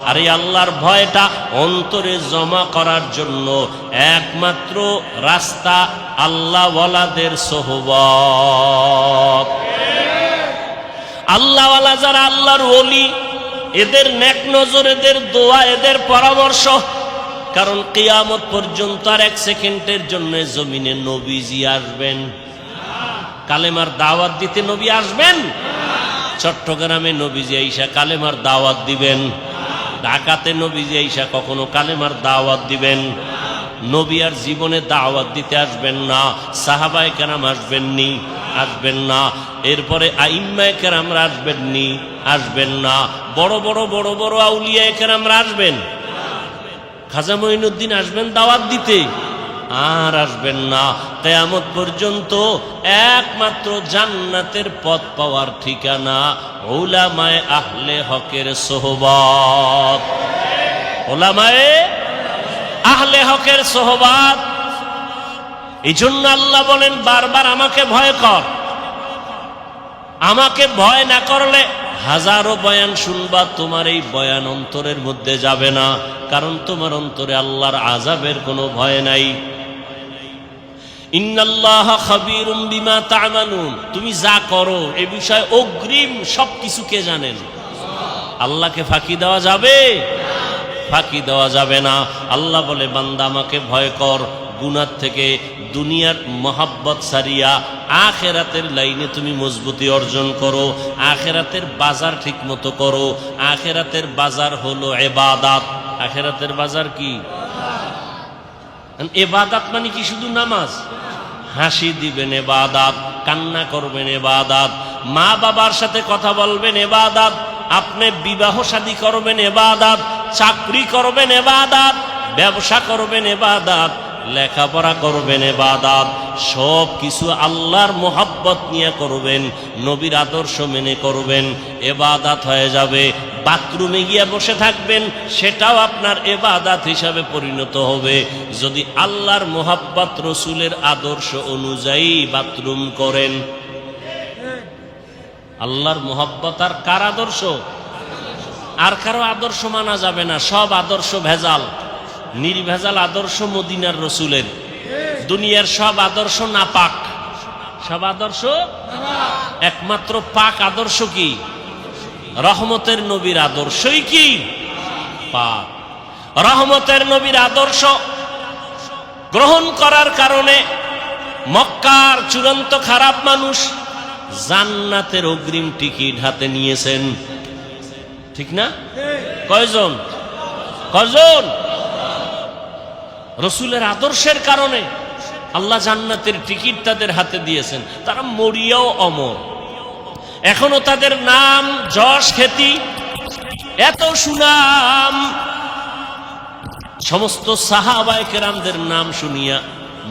আর এই আল্লাহর ভয়টা অন্তরে জমা করার জন্য একমাত্র রাস্তা আল্লাহওয়ালাদের সোহবত। আল্লাহওয়ালা যারা, আল্লাহর ওলি, এদের নেক নজর, এদের দোয়া, এদের পরামর্শ। কারণ কিয়ামত পর্যন্ত আর এক সেকেন্ডের জন্য জমিনে নবীজি আসবেন? কালেমার দাওয়াত দিতে নবী আসবেন? চট্টগ্রামে নবীজি আইসা কালেমার দাওয়াত দিবেন? ঢাকাতে নবীজি আইসা কখনো কালেমার দাওয়াত দিবেন? নবী আর জীবনে দাওয়াত দিতে আসবেন না। সাহাবায়ে কেরাম আসবেননি? আসবেন না। এরপরে আইম্মায়ে কেরামরা আসবেননি? আসবেন না। বড় বড় আউলিয়ায়ে কেরামরা আসবেন? খাজা মঈনুদ্দিন আসবেন দাওয়াত দিতে? আর আসবেন না। কিয়ামত পর্যন্ত একমাত্র জান্নাতের পথ পাওয়ার ঠিকানা উলামায়ে আহলে হকের সোহবত। উলামায়ে আহলে হকের সোহবত। এই জন্য আল্লাহ বলেন বারবার আমাকে ভয় কর। আমাকে ভয় না করলে হাজারো বয়ান শুনবা, তোমার এই বয়ান অন্তরের মধ্যে যাবে না। কারণ তোমার অন্তরে আল্লাহর আযাবের কোনো ভয় নাই। ইন্নাল্লাহা খাবীরুম বিমা তা'মালুন, তুমি যা করো এ বিষয়ে অগ্রিম সবকিছু কে জানেন? আল্লাহকে ফাঁকি দেওয়া যাবে? ফাঁকি দেওয়া যাবে না। আল্লাহ বলে বান্দা আমাকে ভয় কর, গুনাহ থেকে দুনিয়ার মহাব্বত সারিয়া আখিরাতের লাইনে তুমি মজবুতি অর্জন করো। আখিরাতের বাজার ঠিক মতো করো। আখিরাতের বাজার হলো ইবাদত। আখিরাতের বাজার কি? ইবাদত মানে কি শুধু নামাজ? হাসি দিবেন ইবাদত, কান্না করবেন ইবাদত, মা বাবার সাথে কথা বলবেন ইবাদত, আপনি বিবাহ শাদী করবেন ইবাদত, চাকরি করবেন ইবাদত, ব্যবসা করবেন ইবাদত, লেখাপড়া করবেন ইবাদত। সব কিছু আল্লাহর মোহাব্বত নিয়ে করবেন, নবীর আদর্শ মেনে করবেন, ইবাদত হয়ে যাবে। বাথরুমে গিয়ে বসে থাকবেন, সেটাও আপনার ইবাদত হিসাবে পরিণত হবে যদি আল্লাহর মোহাব্বত, রসুলের আদর্শ অনুযায়ী বাথরুম করেন। আল্লাহর মোহাব্বত আর কার আদর্শ? আর কারো আদর্শ মানা যাবে না। সব আদর্শ ভেজাল। নির্ভেজাল আদর্শ মদিনার রসুলের। দুনিয়ার সব আদর্শ নাপাক। সব আদর্শ একমাত্র পাক আদর্শ কি? রহমতের নবীর আদর্শই কি? পাক। রহমতের নবীর আদর্শ গ্রহণ করার কারণে মক্কার চূড়ান্ত খারাপ মানুষ জান্নাতের অগ্রিম টিকিট হাতে নিয়েছেন। ঠিক না? কয়জন? কয়জন? রসুলের আদর্শের কারণে আল্লাহ জান্নাতের টিকিট তাদের হাতে দিয়েছেন। তারা মরিয়াও অমর। এখনো তাদের নাম, যশ, খ্যাতি, এত সুনাম। সমস্ত সাহাবায়ে কেরামদের নাম শুনিয়া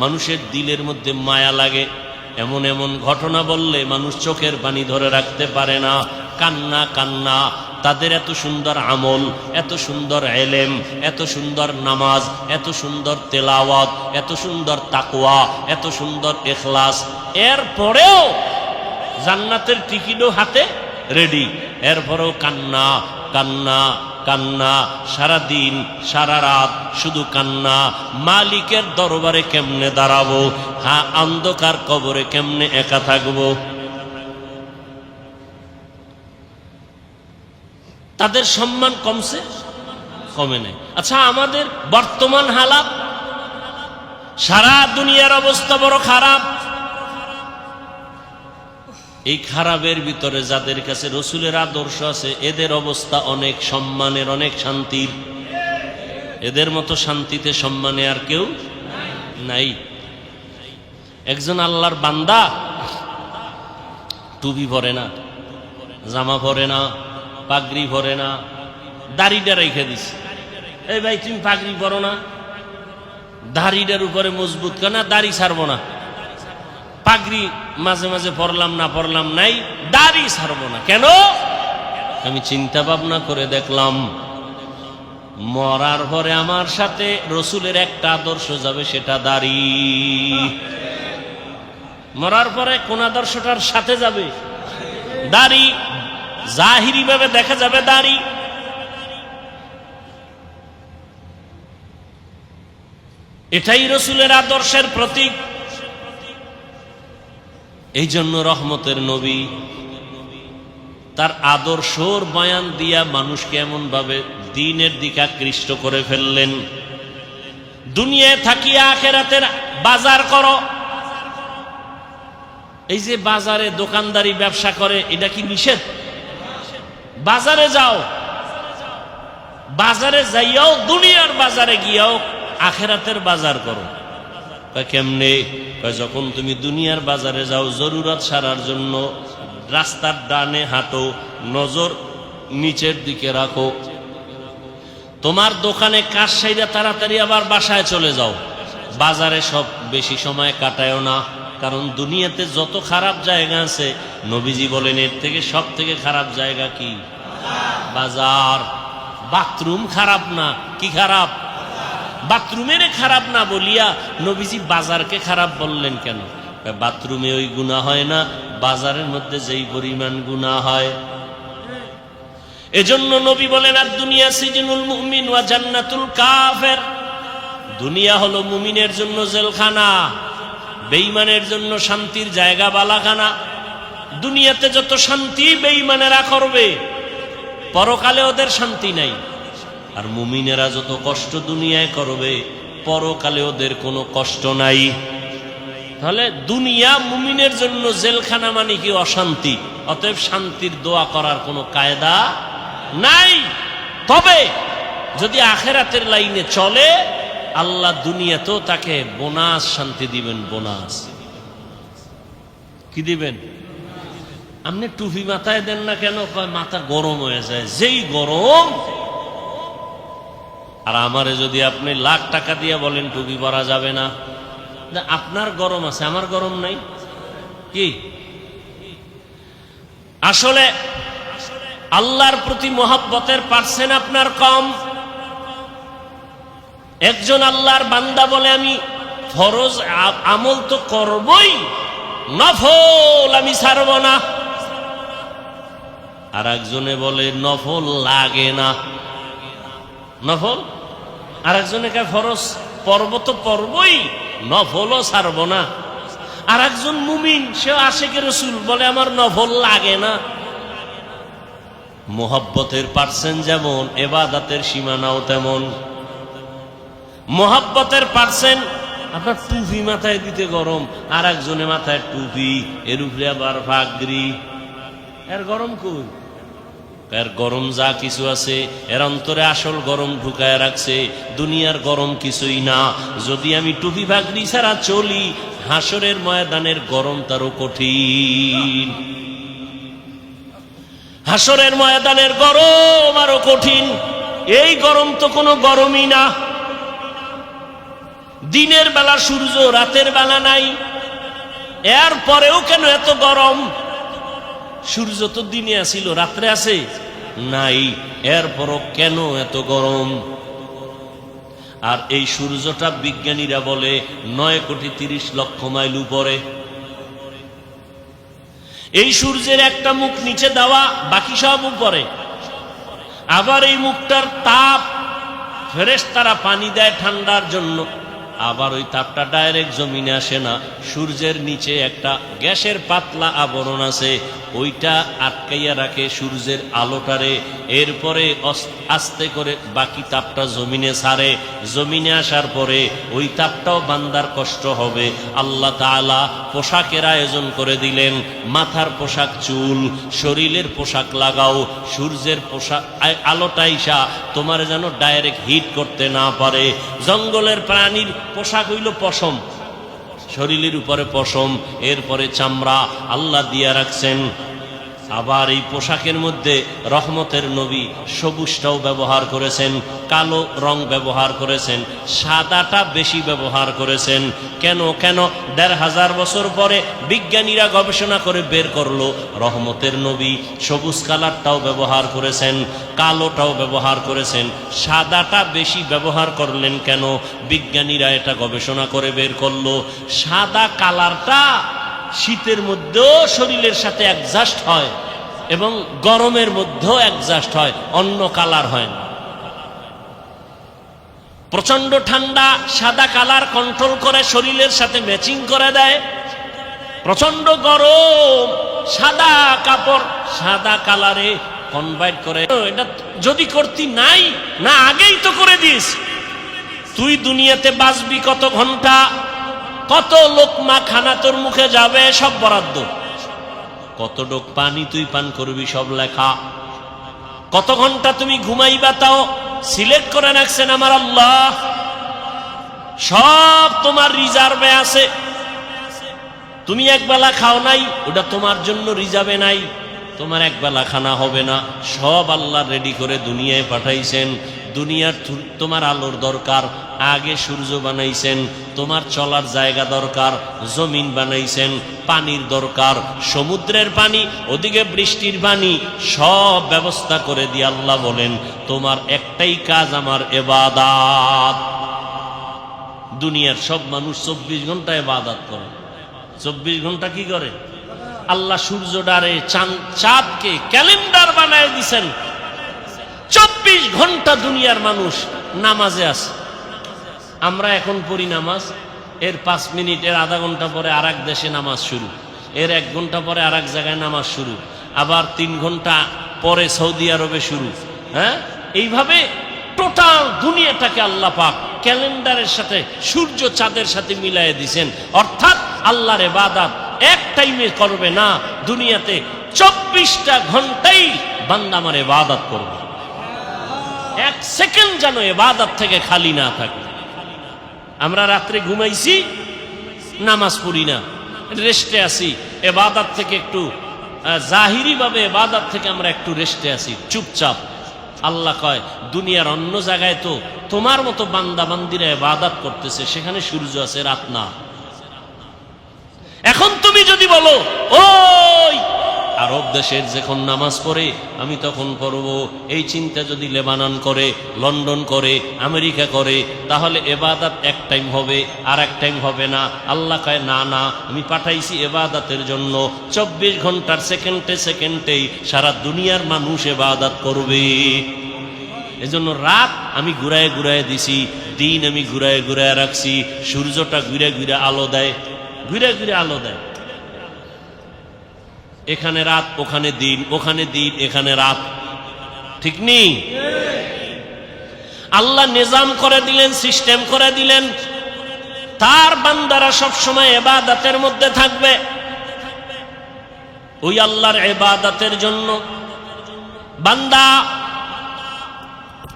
মানুষের দিলের মধ্যে মায়া লাগে। এমন এমন ঘটনা বললে মানুষ চোখের পানি ধরে রাখতে পারে না। কান্না কান্না। তাদের এত সুন্দর আমল, এত সুন্দর এলেম, এত সুন্দর নামাজ, এত সুন্দর তেলাওয়াত, এত সুন্দর তাকওয়া, এত সুন্দর ইখলাস, এরপরেও জান্নাতের টিকিটও হাতে রেডি। এরপরেও কান্না কান্না কান্না। সারাদিন সারা রাত শুধু কান্না। মালিকের দরবারে কেমনে দাঁড়াবো? হ্যাঁ, অন্ধকার কবরে কেমনে একা থাকবো? তাদের সম্মান কমছে? কমে নাই। আচ্ছা, আমাদের বর্তমান হালাত, সারা দুনিয়ার অবস্থা বড় খারাপ। এই খারাপের ভিতরে যাদের কাছে রসুলের আদর্শ আছে, এদের অবস্থা অনেক সম্মানের, অনেক শান্তির। এদের মতো শান্তিতে সম্মানে আর কেউ নাই। একজন আল্লাহর বান্দা টুপি পরে না, জামা পরে না, পাগড়ি পরে না, দাড়িটা রেখে দিছে। এই ভাই, তুমি পাগড়ি পরো না, দাড়িটার উপরে মজবুত কেন? দাড়ি ছাড়বো না। পাগড়ি মাঝে মাঝে পরলাম না, পরলাম নাই, দাড়ি ছাড়বো না। কেন? আমি চিন্তা ভাবনা করে দেখলাম, মরার পরে আমার সাথে রসুলের একটা আদর্শ যাবে, সেটা দাড়ি। মরার পরে কোন আদর্শটার সাথে যাবে? দাড়ি। জাহিরি ভাবে দেখা যাবে দাড়ি, এটাই রসুলের আদর্শের প্রতীক। এই জন্য রহমতের নবী তার আদর্শর বয়ান দিয়া মানুষকে এমন ভাবে দ্বীনের দিকে আকৃষ্ট করে ফেললেন, দুনিয়ায় থাকিয়া আখিরাতের বাজার করো। এই যে বাজারে দোকানদারি ব্যবসা করে, এটা কি নিষেধ? বাজারে যাও, বাজারে যাইয়াও দুনিয়ার বাজারে গিয়াও আখিরাতের বাজার করো। কেমনে? যখন তুমি দুনিয়ার বাজারে যাও জরুরত সারার জন্য, রাস্তার ডানে হাঁটো, নজর নিচের দিকে রাখো। তোমার দোকানে কাজ সাইরা তাড়াতাড়ি আবার বাসায় চলে যাও। বাজারে সব বেশি সময় কাটায়ও না, কারণ দুনিয়াতে যত খারাপ জায়গা আছে নবীজি বলেন এর থেকে সব থেকে খারাপ জায়গা কি? বাজার। বাথরুম খারাপ না, কি খারাপ? বাথরুমের খারাপ না বলিয়া নবীজি বাজারকে খারাপ বললেন কেন? বাথরুমে ওই গুনাহ হয় না, বাজারের মধ্যে যেই পরিমাণ গুনাহ হয়। এজন্য নবী বলেন আর দুনিয়া সিজনুল মুমিন ওয়া জান্নাতুল কাফের। দুনিয়া হলো মুমিনের জন্য জেলখানা, বেঈমানের জন্য শান্তির জায়গা বালাখানা। দুনিয়াতে যত শান্তি বেঈমানেরা করবে, পরকালে ওদের শান্তি নাই। আর মুমিনেরা যত কষ্ট দুনিয়ায় করবে, পরকালে ওদের কোনো কষ্ট নাই। তাহলে দুনিয়া মুমিনের জন্য জেলখানা মানে কি? অশান্তি। অতএব শান্তির দোয়া করার কোনো কায়দা নাই। তবে যদি আখিরাতের লাইনে চলে, আল্লাহ দুনিয়াতেও তাকে বোনাস শান্তি দিবেন। বোনাস কি দিবেন? আপনি টুপি মাথায় দেন না কেন? মাথা গরম হয়ে যায়, যেই গরম। আর আমারে যদি আপনি লাখ টাকা দিয়ে বলেন টুপি পরা যাবে না, আপনার গরম আছে, আমার গরম নাই। কি আসলে আল্লাহর প্রতি মহব্বতের পার্সেন্ট আপনার কম। একজন আল্লাহর বান্দা বলে আমি ফরজ আমল তো করবই, নফল আমি ছাড়ব না। আর একজনে বলে নফল লাগে না, নফল। আর একজনে কে ফরজ পর্ব তো পর্বই, নফলও ছাড়ব না। আর একজন মুমিন, সে আশিকে রাসূল, বলে আমার নফল লাগে না। মোহাব্বতের পার্সেন্ট যেমন, ইবাদতের সীমানাও তেমন। মোহাব্বতের পার্সেন্ট আপনার টুপি মাথায় দিতে গরম, আর একজনে মাথায় টুপি, এর উপরে আবার পাগড়ি। এর গরম কই? এর গরম যা কিছু আছে এর অন্তরে আসল গরম ঢুকায় রাখছে। দুনিয়ার গরম কিছুই না। যদি আমি টুপি পাগড়ি ছাড়া চলি, হাসরের ময়দানের গরম তারও কঠিন। হাসরের ময়দানের গরম আরো কঠিন। এই গরম তো কোনো গরমই না। দিনের বেলা সূর্য, রাতের বেলা নাই, এর পরেও কেন এত গরম? সূর্য তো দিনে আসিল, রাত্রে আছে নাই, এরপরও কেন এত গরম? আর এই সূর্যটা বিজ্ঞানীরা বলে 9,30,00,000 মাইল উপরে। এই সূর্যের একটা মুখ নিচে দেওয়া, বাকি সব উপরে। আবার এই মুখটার তাপ ফেরেশতারা পানি দেয় ঠান্ডার জন্য। আবার ওই তাপটা ডাইরেক্ট জমিনে আসে না, সূর্যের নিচে একটা গ্যাসের পাতলা আবরণ আছে, ওইটা আটকাইয়া রাখে সূর্যের আলোটারে। এরপরে আস্তে করে বাকি তাপটা জমিনে ছাড়ে। জমিনে আসার পরে ওই তাপটাও বান্দার কষ্ট হবে। আল্লাহ তাআলা পোশাকের আয়োজন করে দিলেন। মাথার পোশাক চুল, শরীরের পোশাক লাগাও। সূর্যের পোশাক আলোটা আইসা তোমার যেন ডাইরেক্ট হিট করতে না পারে। জঙ্গলের প্রাণীর পোশাক হইল পশম, শরীরের উপরে পশম, এরপরে চামড়া আল্লাহ দিয়া রাখছেন। আবার এই পোশাকের মধ্যে রহমতের নবী সবুজটাও ব্যবহার করেছেন, কালো রং ব্যবহার করেছেন, সাদাটা বেশি ব্যবহার করেছেন। কেন? ১৫০০ বছর পরে বিজ্ঞানীরা গবেষণা করে বের করলো রহমতের নবী সবুজ কালারটাও ব্যবহার করেছেন, কালোটাও ব্যবহার করেছেন, সাদাটা বেশি ব্যবহার করলেন কেন? বিজ্ঞানীরা এটা গবেষণা করে বের করলো সাদা কালারটা শীতের মধ্যেও শরীরের সাথে অ্যাডজাস্ট হয় এবং গরমের মধ্যেও অ্যাডজাস্ট হয়, অন্য কালার হয় না। প্রচন্ড ঠান্ডা, সাদা কালার কন্ট্রোল করে শরীরের সাথে ম্যাচিং করে দেয়। প্রচন্ড গরম, সাদা কাপড় সাদা কালারে কনভার্ট করে। এটা যদি করতি নাই না, আগেই তো করে দিস। তুই দুনিয়াতে বাঁচবি কত ঘন্টা, কত লোকমা খানা তোর মুখে যাবে, সব বরাদ্দ। কত ডোক পানি তুই পান করবি, সব লেখা। কত ঘন্টা তুমি ঘুমাইবা, তাও সিলেক্ট করে রাখছেন আমার আল্লাহ। সব তোমার রিজার্ভে আছে। তুমি একবেলা খাও নাই, ওটা তোমার জন্য রিজার্ভে নাই, তোমার একবেলা খানা হবে না। সব আল্লাহ রেডি করে দুনিয়ায় পাঠাইছেন। দুনিয়ার তোমার আলোর দরকার, আগে সূর্য বানাইছেন। তোমার চলার জায়গা দরকার, জমিন বানাইছেন। পানির দরকার, সমুদ্রের পানি, ওদিকে বৃষ্টির পানি, সব ব্যবস্থা করে দিয়ে আল্লাহ বলেন তোমার একটাই কাজ আমার ইবাদত। দুনিয়ার সব মানুষ 24 ঘন্টা ইবাদত করে। 24 ঘন্টা কি করে? আল্লাহ সূর্যটারে চাঁদকে ক্যালেন্ডার বানায় দিছেন। 24 ঘন্টা দুনিয়ার মানুষ নামাজে আছে। আমরা এখন পড়ি নামাজ, এর 5 মিনিট, এর আধা ঘন্টা পরে আর এক দেশে নামাজ শুরু, এর 1 ঘন্টা পরে আর এক জায়গায় নামাজ শুরু, আবার 3 ঘন্টা পরে সৌদি আরবে শুরু। হ্যাঁ, এইভাবে টোটাল দুনিয়াটাকে আল্লাহ পাক ক্যালেন্ডারের সাথে, সূর্য চাঁদের সাথে মিলাই দিছেন। অর্থাৎ আল্লাহর ইবাদত এক টাইমে করবে না, দুনিয়াতে 24টা ঘন্টাই বান্দা আমার ইবাদত করবে। 1 সেকেন্ড যেন ইবাদত থেকে খালি না থাকে। আমরা রাত্রে ঘুমাইছি, নামাজ পড়ি না, রেস্টে আছি। ইবাদত থেকে একটু জাহিরি ভাবে ইবাদত থেকে আমরা একটু রেস্টে আছি, চুপচাপ। আল্লাহ কয় দুনিয়ার অন্য জায়গায় তো তোমার মতো বান্দা বান্দিরা ইবাদত করতেছে, সেখানে সূর্য আছে, রাত না। এখন তুমি যদি বলো ওই আরব দেশের যখন নামাজ পড়ে আমি তখন পড়ব, এই চিন্তা যদি লেবানন করে, লন্ডন করে, আমেরিকা করে, তাহলে ইবাদত এক টাইম হবে, আর এক টাইম হবে না। আল্লাহ কয় না না, আমি পাঠাইছি ইবাদতের জন্য। 24 ঘন্টার সেকেন্ডে সেকেন্ডেই সারা দুনিয়ার মানুষ ইবাদত করবে। এজন্য রাত আমি ঘুরায় ঘুরায় দিছি, দিন আমি ঘুরায় ঘুরায় রাখছি। সূর্যটা ঘুরে ঘুরে আলো দেয়, ঘুরে ঘুরে আলো দেয়। এখানে রাত, ওখানে দিন, ওখানে দিন, এখানে রাত, ঠিক নেই? আল্লাহ নিজাম করে দিলেন, সিস্টেম করে দিলেন। তার বান্দারা সব সময় ইবাদতের মধ্যে থাকবে। ওই আল্লাহর ইবাদতের জন্য বান্দা,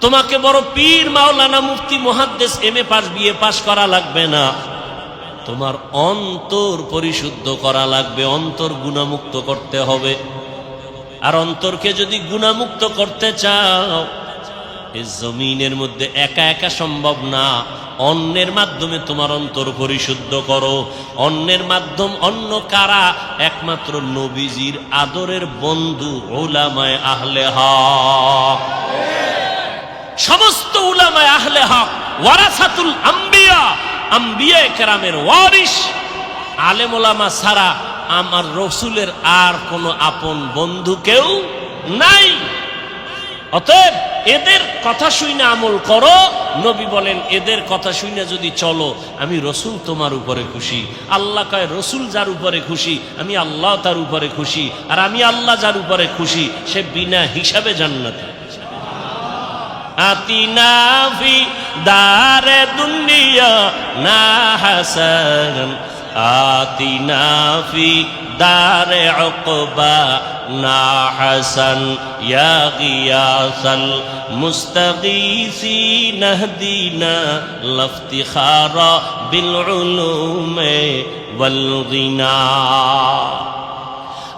তোমাকে বড় পীর, মাওলানা, মুফতি, মুহাদ্দিস, এমএ পাস, বিএ পাস করা লাগবে না। তোমার অন্তর পরিশুদ্ধ করা লাগবে, অন্তর গুনাহমুক্ত করতে হবে। আর অন্তরকে যদি গুনাহমুক্ত করতে চাও, এই জমিনের মধ্যে একা একা সম্ভব না। অন্যের মাধ্যমে তোমার অন্তর পরিশুদ্ধ করো। অন্যের মাধ্যম অন্য কারা? একমাত্র নবীজির আদরের বন্ধু উলামায়ে আহলে হক। সমস্ত উলামায়ে আহলে হক ওয়ারাসাতুল আম্বিয়া, আম্বিয়া কেরামের ওয়ারিস। আলেম ওলামা ছাড়া আমার রসুলের আর কোনো আপন বন্ধু কেউ নাই। অতএব এদের কথা শুনে আমল করো। নবী বলেন এদের কথা শুনে যদি চলো, আমি রসুল তোমার উপরে খুশি। আল্লাহ কয় রসুল যার উপরে খুশি, আমি আল্লাহ তার উপরে খুশি। আর আমি আল্লাহ যার উপরে খুশি, সে বিনা হিসাবে জান্নাতে। আতিনা ফি দারে দুনিয়া না হাসান, আতিনা ফি দারে উকবা না হাসান, ইয়া গিয়াসাল মুস্তাগীসিন ইহদিনা লাফতিখারা বিল উলুমে ওয়াল গিনা।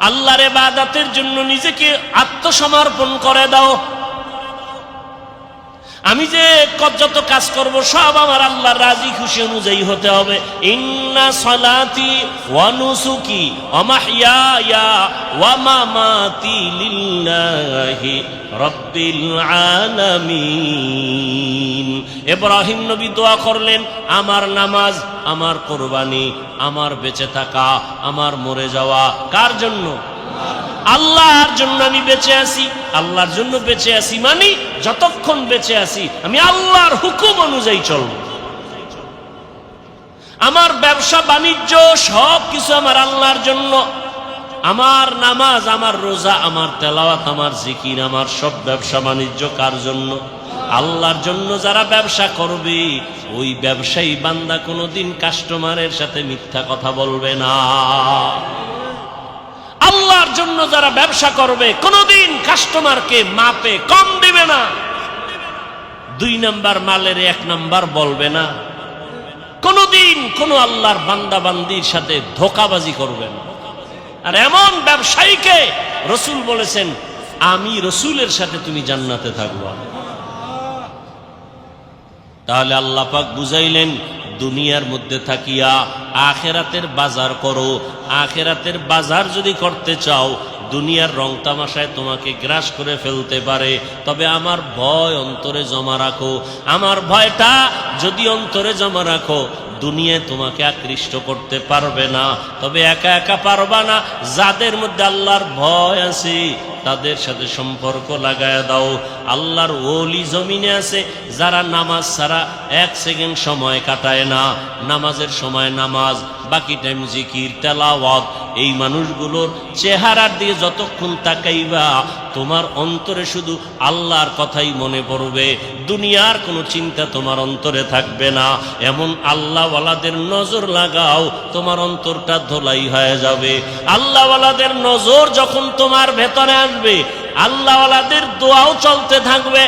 আল্লাহর ইবাদতের জন্য নিজেকে আত্মসমর্পণ করে দাও। আমি যে যত কাজ করব সব আমার আল্লাহর রাজি খুশি অনুযায়ী হতে হবে। ইন্না সালাতি ওয়া নুসুকি ওয়া মাহইয়ায়া ওয়া মামাতি লিল্লাহি রাব্বিল আলামিন। ইব্রাহিম নবী দোয়া করলেন, আমার নামাজ, আমার কোরবানি, আমার বেঁচে থাকা, আমার মরে যাওয়া কার জন্য? আল্লাহর জন্য আমি বেঁচে আছি। আল্লাহর জন্য বেঁচে আছি মানে যতক্ষণ বেঁচে আছি আমি আল্লাহর হুকুম অনুযায়ী চলব। আমার ব্যবসা বাণিজ্য সব কিছু আমার আল্লাহর জন্য। আমার নামাজ, আমার রোজা, আমার তেলাওয়াত, আমার জিকির, আমার সব ব্যবসা বাণিজ্য কার জন্য? আল্লাহর জন্য। যারা ব্যবসা করবে ওই ব্যবসায়ী বান্দা কোনোদিন কাস্টমারের সাথে মিথ্যা কথা বলবে না। আল্লাহর জন্য যারা ব্যবসা করবে কোনোদিন কাস্টমারকে মাপে কম দিবে না। 2 নাম্বার মালের 1 নাম্বার বলবে না। কোনোদিন কোনো আল্লাহর বান্দা বান্দির সাথে ধোঁকাবাজি করবে না। আর এমন ব্যবসায়ীকে রসুল বলেছেন, আমি রসুলের সাথে তুমি জান্নাতে থাকবা। তাহলে আল্লাহ পাক বুঝাইলেন, দুনিয়ার মধ্যে থাকিয়া আখেরাতের বাজার করো। আখেরাতের বাজার যদি করতে চাও, দুনিয়ার রং তামাশায় তোমাকে গ্রাস করে ফেলতে পারে, তবে আমার ভয় অন্তরে জমা রাখো। আমার ভয়টা যদি অন্তরে জমা রাখো, দুনিয়ায় তোমাকে আকৃষ্ট করতে পারবে না। তবে একা একা পারবা না। যাদের মধ্যে আল্লাহর ভয় আছে তাদের সাথে সম্পর্ক লাগায় দাও। আল্লাহর ওলি জমিনে আছে যারা নামাজ ছাড়া 1 সেকেন্ড সময় কাটায় না। নামাজের সময় নামাজ, বাকি টাইম জিকির, তেলাওয়াত। এই মানুষগুলোর চেহারার দিকে যতক্ষণ তাকাইবা তোমার অন্তরে শুধু আল্লাহর কথাই মনে পড়বে, দুনিয়ার কোনো চিন্তা তোমার অন্তরে থাকবে না। এমন আল্লাহওয়ালাদের নজর লাগাও, তোমার অন্তরটা ধোলাই হয়ে যাবে। আল্লাহওয়ালাদের নজর যখন তোমার ভেতরে আসবে, আল্লাহওয়ালাদের দোয়াও চলতে থাকবে।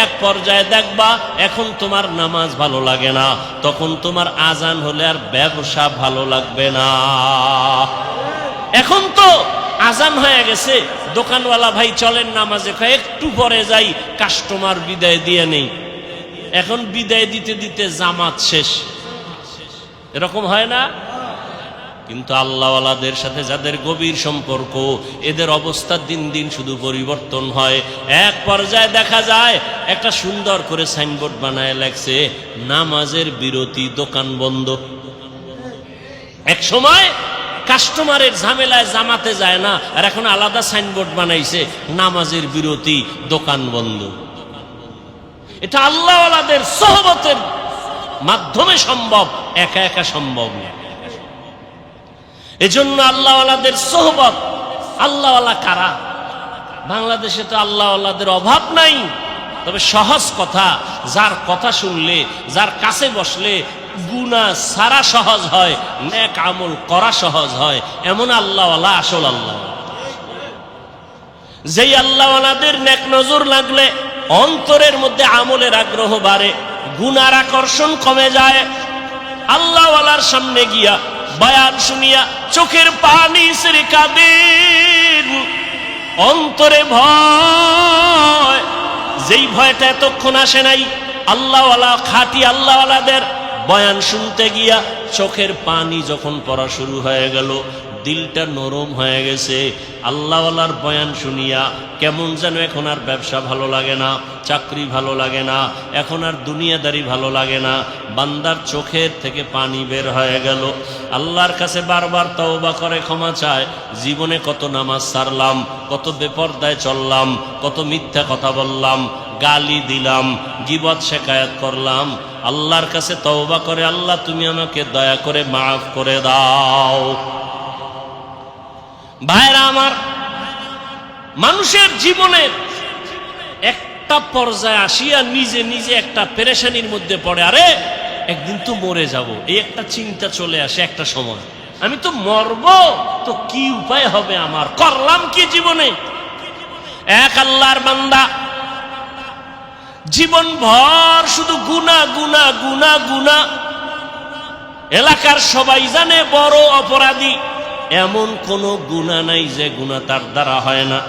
এক পর্যায়ে দেখবা এখন তোমার নামাজ ভালো লাগে না, তখন তোমার আজান হলে আর ব্যবসা ভালো লাগবে না। এখন তো আজান হয়ে গেছে, দোকানওয়ালা ভাই চলেন নামাজে, একটু পরে যাই, কাস্টমার বিদায় দিয়ে নেই। এখন বিদায় দিতে দিতে জামাত শেষ। এরকম হয় না? কিন্তু আল্লাহওয়ালাদের সাথে যাদের গভীর সম্পর্ক, এদের অবস্থা দিন দিন শুধু পরিবর্তন হয়। এক পর্যায়ে দেখা যায় একটা সুন্দর করে সাইনবোর্ড বানায় লেখছে, নামাজের বিরতি, দোকান বন্ধ। এক সময় কাস্টমারের ঝামেলায় জামাতে যায় না, আর এখন আলাদা সাইনবোর্ড বানাইছে, নামাজের বিরতি, দোকান বন্ধ। এটা আল্লাহওয়ালাদের সোহবতের মাধ্যমে সম্ভব, একা একা সম্ভব না। এজন্য আল্লাহওয়ালাদের সোহবত। আল্লাহওয়ালা কারা? বাংলাদেশে তো আল্লাহওয়ালাদের অভাব নাই, তবে সহজ কথা, যার কথা শুনলে, যার কাছে বসলে গুনাহ সারা সহজ হয়, নেক আমল করা সহজ হয়, এমন আল্লাহওয়ালা আসল আল্লাহ। যেই আল্লাহওয়ালাদের নেক নজর লাগলে অন্তরের মধ্যে আমলের আগ্রহ বাড়ে, গুনার আকর্ষণ কমে যায়। আল্লাহওয়ালার সামনে গিয়া বয়ান শুনিয়া চোখের পানি ছেড়ে কাঁদেন, অন্তরে ভয়। যেই ভয়টা এতক্ষণ আসে নাই, আল্লাহওয়ালা খাঁটি আল্লাহওয়ালাদের বয়ান শুনতে গিয়া চোখের পানি যখন পড়া শুরু হয়ে গেল, দিলটা নরম হয়ে গেছে। আল্লাহওয়ালার বয়ান শুনিয়া কেমন যেন এখন আর ব্যবসা ভালো লাগে না, চাকরি ভালো লাগে না, এখন আর দুনিয়াদারি ভালো লাগে না। বান্দার চোখের থেকে পানি বের হয়ে গেল। আল্লাহর কাছে বারবার তওবা করে ক্ষমা চায়, জীবনে কত নামাজ ছাড়লাম, কত বেপরদায় চললাম, কত মিথ্যা কথা বললাম, গালি দিলাম, গীবত শেকায়াত করলাম। আল্লাহর কাছে তওবা করে, আল্লাহ তুমি আমাকে দয়া করে মাফ করে দাও। ভাইরা আমার, মানুষের জীবনের একটা পর্যায়ে আসিয়া নিজে নিজে একটা পেরেশানির মধ্যে পড়ে, আরে একদিন তো মরে যাব, এই একটা চিন্তা চলে আসে একটা সময়, আমি তো মরব, তো কি উপায় হবে আমার, করলাম কি জীবনে। এক আল্লাহর বান্দা জীবন ভর শুধু গুনাহ গুনাহ গুনাহ গুনাহ। এলাকার সবাই জানে বড় অপরাধী, এমন কোন গুনাহ নাই যে গুনাহ তার দ্বারা হয় না।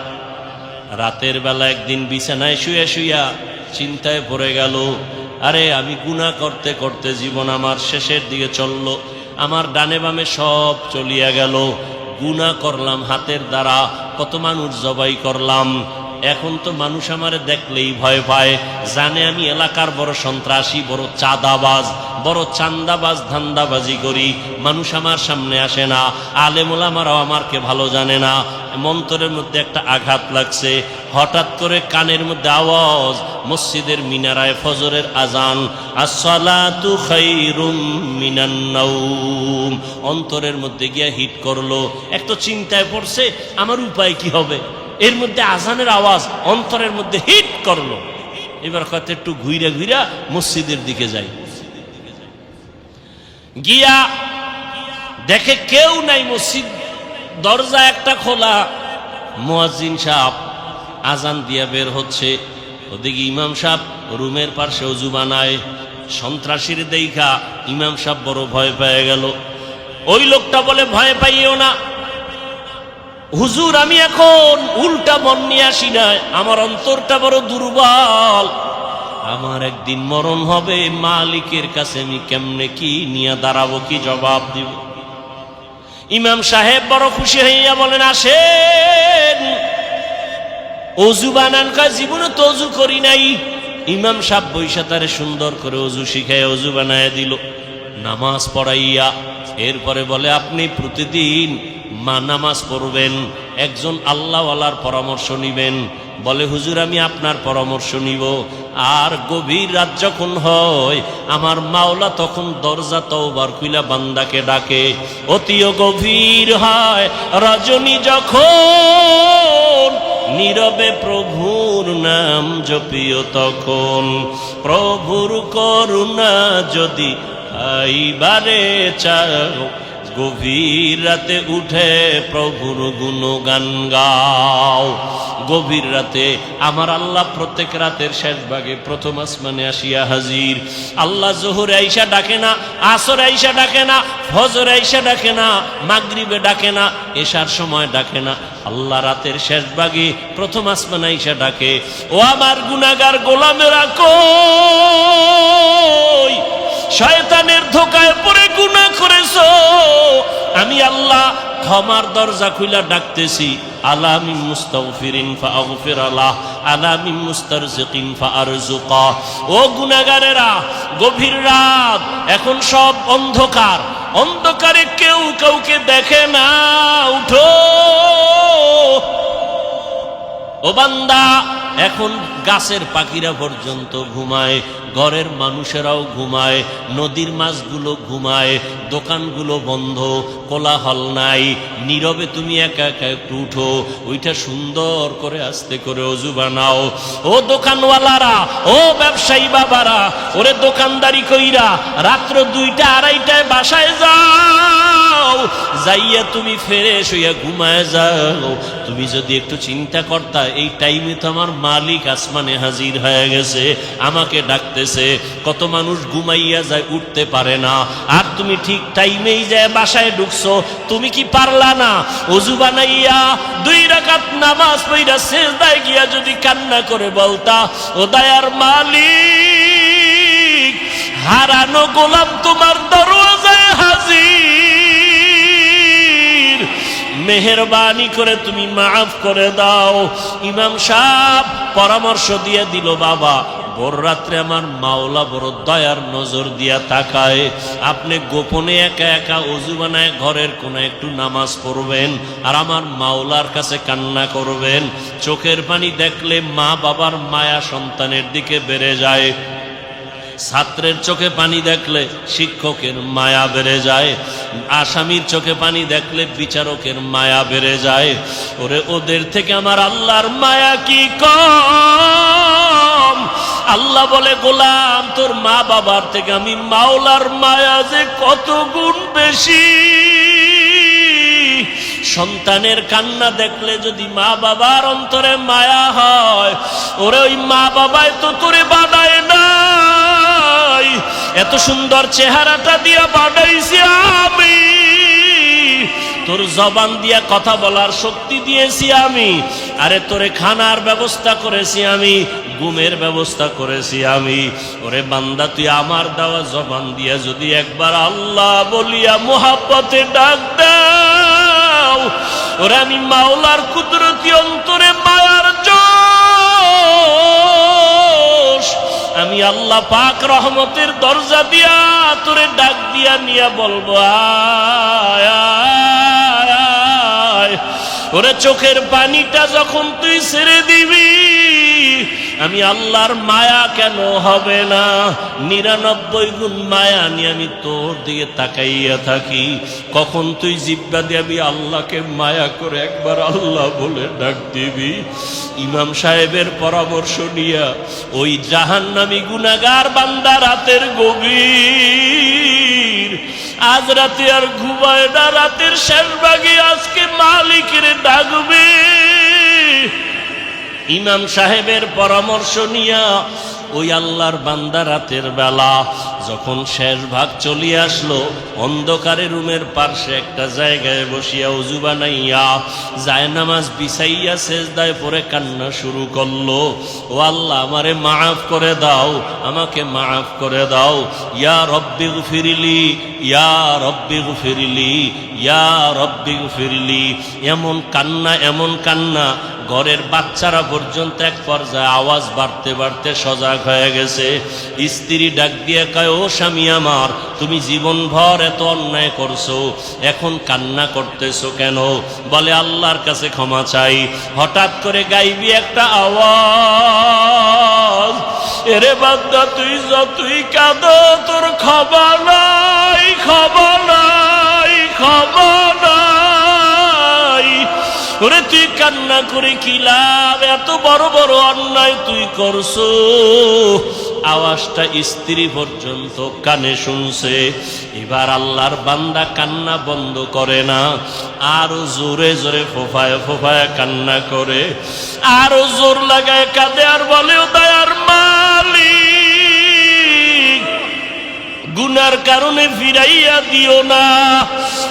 রাতের বেলা একদিন বিছানায় শুয়ে শুইয়া চিন্তায় পড়ে গেল, আরে আমি গুনাহ করতে করতে জীবন আমার শেষের দিকে চলল, আমার ডানে বামে সব চলিয়া গেল। গুনাহ করলাম হাতের দ্বারা, কত মানুষ জবাই করলাম, এখন তো মানুষ আমারে দেখলেই ভয় পায়, জানে আমি এলাকার বড় সন্ত্রাসী, বড় চাঁদাবাজ, বড় চান্দাবাজ, ধান্দাবাজি করি। মানুষ আমার সামনে আসে না, আলেম ওলামারাও আমাকে ভালো জানে না। মন্তরের মধ্যে একটা আঘাত লাগছে, হঠাৎ করে কানের মধ্যে আওয়াজ, মসজিদের মিনারায় ফজরের আজান, আসসালাতু খায়রুম মিনান নাওম। অন্তরের মধ্যে গিয়া হিট করলো, একটু চিন্তায় পড়ছে আমার উপায় কি হবে। এর মধ্যে আজানের আওয়াজ অন্তরের মধ্যে হিট করলো। এবার কত একটু ঘুইরা ঘুইরা মসজিদের দিকে যাই, গিয়া দেখে কেউ নাই, মসজিদ দরজা একটা খোলা। মুয়াজ্জিন সাহেব আজান দিয়া বের হচ্ছে, ওদিকে ইমাম সাহেব রুমের পাশে ওযু বানায়। সন্ত্রাসীর দেইখা ইমাম সাহেব বড় ভয় পেয়ে গেল। ওই লোকটা বলে, ভয় পাইও না হুজুর, আমি এখন উল্টা মন নিয়ে আসি নাই, আমার অন্তরটা বড় দুর্বল, আমার একদিন মরণ হবে, মালিকের কাছে আমি কেমনে কি নিয়ে দাঁড়াবো, কি জবাব দিব। ইমাম সাহেব বড় খুশি হইয়া বলেন, আসেন অজু বানান। কয় জীবনে তো অজু করি নাই। ইমাম সাহেব বৈশা তারে সুন্দর করে অজু শিখায় অজু বানায় দিল, নামাজ পড়াইয়া। এরপরে বলে, আপনি প্রতিদিন নামাজ পড়বেন, একজন আল্লাহওয়ালার পরামর্শ নিবেন। বলে, হুজুর আমি আপনার পরামর্শ নিব। আর গভীর রাত যখন হয়, আমার মাওলা তখন দরজা তওবার খুইলা বান্দাকে ডাকে। অতিও গভীর হয় রজনী যখন, নীরবে প্রভুর নাম জপিও তখন। প্রভুর করুণা যদি আইবারে চাও, গভীর রাতে উঠে প্রভুর গুণগান গাও। গভীর রাতে আমার আল্লাহ প্রত্যেক রাতের শেষ ভাগে প্রথম আসমানে আসিয়া হাজির। আল্লাহ জোহরে আইসা ডাকে না, আসরে আইসা ডাকে না, ফজরে আইসা ডাকে না, মাগরিবে ডাকে না, এশার সময় ডাকে না। আল্লাহ রাতের শেষ ভাগে প্রথম আসমানে আইসা ডাকে, ও আমার গুনাহগার গোলামেরা কই, শয়তানের ধোকায় পড়ে গুনাহ করেছো, আমি আল্লাহ ক্ষমার দরজা খুইলা ডাকতেছি। আলা মিন মুস্তাগফিরিন ফাগফির আলাহ, আলা মিন মুস্তারজিকিন ফারজুকা। ও গুনাহগারেরা, গভীর রাত, এখন সব অন্ধকার, অন্ধকারে কেউ কাউকে দেখে না, উঠো ও বান্দা। এখন গাছের পাখিরা পর্যন্ত ঘুমায়, ঘরের মানুষেরাও ঘুমায়, নদীর মাছগুলো ঘুমায়, দোকানগুলো বন্ধ, কোলাহল নাই, নীরবে তুমি একা একা একটু উঠো, ওইটা সুন্দর করে আস্তে করে অজু বানাও। ও দোকানওয়ালারা, ও ব্যবসায়ী বাবারা, ওরে দোকানদারি কইরা রাত্র 2টা 2:30টায় বাসায় যাও, যাইয়া তুমি ফ্রেশ হইয়া ঘুমায় যাও। তুমি যদি একটু চিন্তা করতা, এই টাইমে তো আমার মালিক আসমানে হাজির হয়ে গেছে, আমাকে ডাকতেছে। কত মানুষ ঘুমাইয়া যায়, উঠতে পারে না, আর তুমি ঠিক টাইমেই যায় বাসায় ঢুকছো। তুমি কি পারলা না ওযু বানাইয়া 2 রাকাত নামাজ পড়া সিজদায় গিয়া যদি কান্না করে বলতা, ও দয়ার মালিক, হারানো গোলাম তোমার দরওয়াজায় হাজির, মেহেরবানি করে তুমি মাফ করে দাও। ইমাম সাহেব পরামর্শ দিয়ে দিল, বাবা ভোর রাত্রে আমার মাওলা বড় দয়ার নজর দিয়া তাকায়, আপনি গোপনে একা একা ওযু বানায় ঘরের কোণে একটু নামাজ পড়বেন, আর আমার মাওলার কাছে কান্না করবেন। চোখের পানি দেখলে মা বাবার মায়া সন্তানের দিকে বেড়ে যায়, ছাত্রের চোখে পানি দেখলে শিক্ষকের মায়া বেড়ে যায়, আসামির চোখে পানি দেখলে বিচারকের মায়া বেড়ে যায়। ওরে ওদের থেকে আমার আল্লাহর মায়া কি কম? আল্লাহ বলে, গোলাম তোর মা বাবার থেকে আমি মাওলার মায়া যে কত গুণ বেশি। সন্তানের কান্না দেখলে যদি মা বাবার অন্তরে মায়া হয়, ওরে ওই মা বাবায় তো তোরে বানায় না, এত সুন্দর চেহারাটা দিয়া বানাইছি আমি, তোর জবান দিয়া কথা বলার শক্তি দিয়েছি আমি, আরে তোরে খানার ব্যবস্থা করেছি আমি, ঘুমের ব্যবস্থা করেছি আমি। ওরে বান্দা, তুই আমার দেওয়া জবান দিয়া যদি একবার আল্লাহ বলিয়া মোহাব্বতে ডাক দাও, ওরে আমি মাওলার কুদরতি অন্তরে মায়ার জোর আমি আল্লাহ পাক রহমতের দরজা দিয়া তোরে ডাক দিয়া নিয়া বলবো আয় আয় আয়। ওরে চোখের পানিটা যখন তুই ছেড়ে দিবি আমি আল্লাহর মায়া কেন হবে না? 99 গুণ মায়া নিয়ে আমি তোর দিকে তাকাইয়া থাকি। কখন তুই জিব্বা দিবি আল্লাহকে মায়া করে একবার আল্লাহ বলে ডাক দিবি। ইমাম সাহেবের পরামর্শ নিয়া ওই জাহান্নামী গুনাহগার বান্দা রাতের গভীর, আজ রাতে আর ঘুমায় না, রাতের শেষ ভাগে আজকে মালিকের ডাকবে। ইমাম সাহেবের পরামর্শ নিয়া ওই আল্লাহর বান্দা রাতের বেলা যখন শেষ ভাগ চলিয়ে আসলো, অন্ধকারে রুমের পার্শ্বে একটা জায়গায় বসিয়া উজু বানাইয়া জায়নামাজ বিছাইয়া সেজদায় পড়ে কান্না শুরু করলো। ও আল্লাহ, আমারে মাফ করে দাও, আমাকে মাফ করে দাও। ইয়া রব্বি গফিরলি, ইয়া রব্বি গফিরলি, ইয়া রব্বি গফিরলি। এমন কান্না, এমন কান্না, ঘরের বাচ্চারা পর্যন্ত এক পর্যায়ে আওয়াজ বাড়তে বাড়তে সজাগ হয়ে গেছে। স্ত্রী ডাক দিয়ে কয়, ও স্বামী আমার, তুমি জীবনভর এত অন্যায় করছো, এখন কান্না করতেছো কেন? বলে আল্লাহর কাছে ক্ষমা চাই। হঠাৎ করে গাইবি একটা আওয়াজ, এরে বান্দা তুই যতই কাঁদো তোর ক্ষমা নাই, ক্ষমা নাই, ক্ষমা নাই। ওরে তুই কান্না করে কি লাভ? এত বড় বড় অন্যায় তুই করছো। আওয়াজটা স্ত্রী পর্যন্ত কানে শুনছে। এবার আল্লাহর বান্দা কান্না বন্ধ করে না, আরো জোরে জোরে ফোফায় ফোফায় কান্না করে, আরো জোর লাগায় কাঁদে আর বলে, ও দয়ার মালিক, গুনার কারণে ফিরাইয়া দিও না।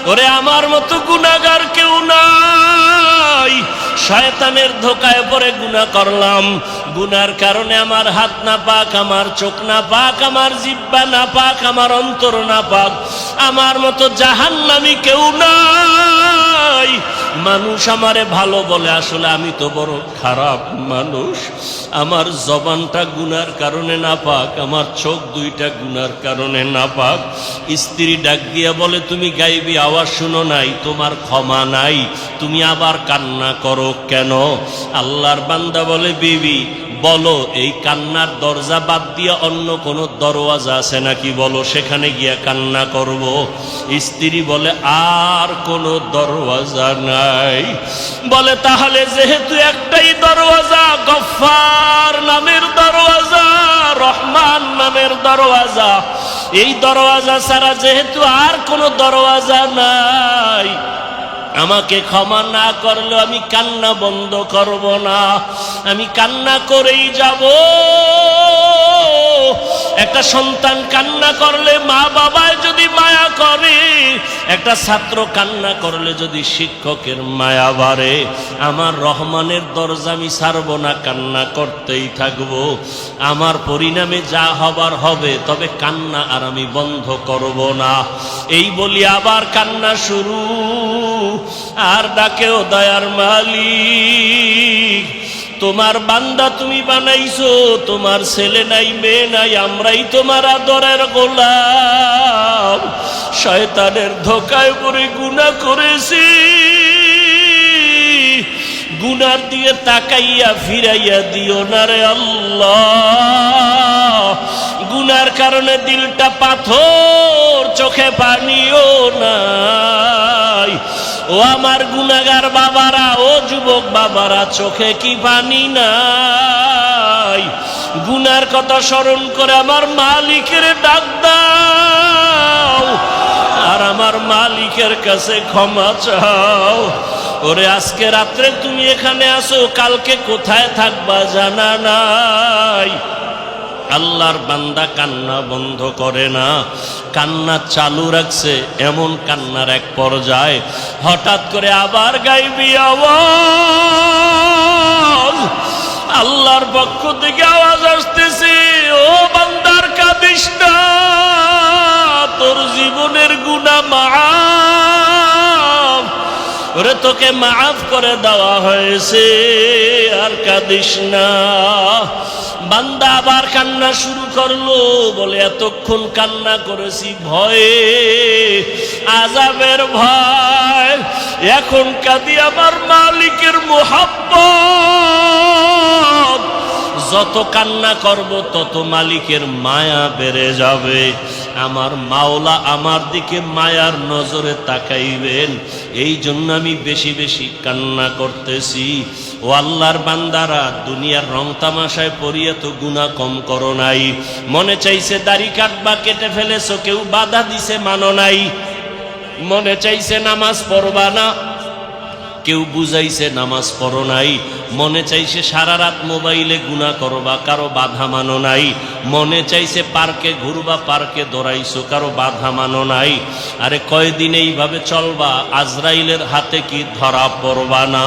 ওরে আমার মতো গুনাহগার কেউ নাই, শয়তানের ধোকায় পড়ে গুনাহ করলাম, গুনার কারণে আমার হাত না পাক, আমার চোখ না পাক, আমার জিহ্বা না পাক, আমার অন্তর না পাক। আমার মতো জাহান্নামী কেউ নাই। মানুষ আমারে ভালো বলে, আসলে আমি তো বড় খারাপ মানুষ। আমার জবানটা গুনার কারণে না পাক, আমার চোখ দুইটা গুনার কারণে না পাক। স্ত্রী ডাক দিয়া বলে, তুমি গাইবি আওয়াজ শুনো নাই, তোমার ক্ষমা নাই, তুমি আবার কান্না করো কেন? আল্লাহর বান্দা বলে, বিবি বলো, এই কান্নার দরজা বাদ দিয়ে অন্য কোনো দরওয়াজা আছে নাকি? বলো, সেখানে গিয়া কান্না করব। স্ত্রী বলে, আর কোনো দরওয়াজা নাই। বলে, তাহলে যেহেতু একটাই দরওয়াজা, গফফার নামের দরওয়াজা, রহমান নামের দরওয়াজা, এই দরওয়াজা ছাড়া যেহেতু আর কোনো দরওয়াজা নাই, আমাকে ক্ষমা না করলে আমি কান্না বন্ধ করব না, আমি কান্না করেই যাব। একটা সন্তান কান্না করলে মা বাবায় যদি মায়া করে, একটা ছাত্র কান্না করলে যদি শিক্ষকের মায়া বাড়ে, আমার রহমানের দরজা আমি ছাড়ব না, কান্না করতেই থাকব। আমার পরিণামে যা হবার হবে, তবে কান্না আর আমি বন্ধ করব না। এই বলি আবার কান্না শুরু, আর ডাকেও, দয়ার মালিক, তোমার বান্দা তুমি বানাইছো, তোমার ছেলে নাই, মেয়ে নাই, আমরাই তোমার আদরের গোলাম। শয়তানের ধোকায় পড়ে গুনাহ করেছি, গুনার দিয়ে তাকাইয়া ফিরাইয়া দিও না রে আল্লাহ। গুনার কারণে দিলটা পাথর, চোখে পানিও নাই। ও আমার গুনাহগার বাবারা, ও যুবক বাবারা, চোখে কি পানি নাই? গুনার কথা স্মরণ করে আমার মালিকের ডাক দাও, আর আমার মালিকের কাছে ক্ষমা চাও। ওরে আজকে রাত্রে তুমি এখানে আসো, কালকে কোথায় থাকবা জানা নাই। আল্লাহর বান্দা কান্না বন্ধ করে না, কান্না চালু রাখছে। এমন কান্নার এক পর্যায়ে হঠাৎ করে আবার গাইবি আওয়াজ, আল্লাহর পক্ষ থেকে আওয়াজ আসতেছে, ও বান্দার কাঁদিস না, তোর জীবনের গুনাহ মাফ। ওরে তোকে মাফ করে দেওয়া হয়েছে, আর কাঁদিস না। বান্দা আবার কান্না শুরু করলো, বলে এতক্ষণ কান্না করেছি ভয়ে, আযাবের ভয়, এখন কাঁদি আমার মালিকের মুহাব্বত। যত কান্না করব তত মালিকের মায়া বেড়ে যাবে, আমার মাওলা আমার দিকে মায়ার নজরে তাকাইবেন। এই জন্য আমি বেশি বেশি কান্না করতেছি। ও আল্লাহর বান্দারা, দুনিয়ার রং তামাশায় পড়িয়ে তো গুনাহ কম করো নাই। মনে চাইছে দাড়ি কাটবা, কেটে ফেলেছো, কেউ বাধা দিছে মানো নাই। মনে চাইছে নামাজ পড়বা না, কেউ বুঝাইছে নামাজ পড়ো নাই। মনে চাইছে সারা রাত মোবাইলে গুনাহ করবা, কারো বাধা মানো নাই। মনে চাইছে পার্কে ঘুরবা, পার্কে দৌড়াইছো, কারো বাধা মানো নাই। আরে কয়দিন এইভাবে চলবা, আজরাইলের হাতে কি ধরা পড়বা না?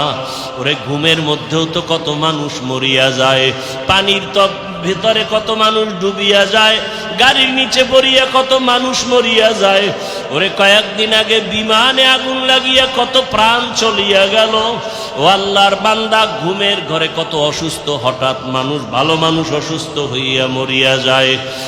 ওরে ঘুমের মধ্যেও তো কত মানুষ মরিয়া যায়, পানির তো ভিতরে কত মানুষ ডুবিয়া যায়, গাড়ির নিচে পড়িয়া কত মানুষ মরিয়া যায়। ওরে কয়েকদিন আগে বিমানে আগুন লাগিয়া কত প্রাণ চলিয়া গেল। ও আল্লাহর বান্দা, ঘুমের ঘরে কত অসুস্থ হঠাৎ মানুষ, ভালো মানুষ অসুস্থ হইয়া মরিয়া যায়।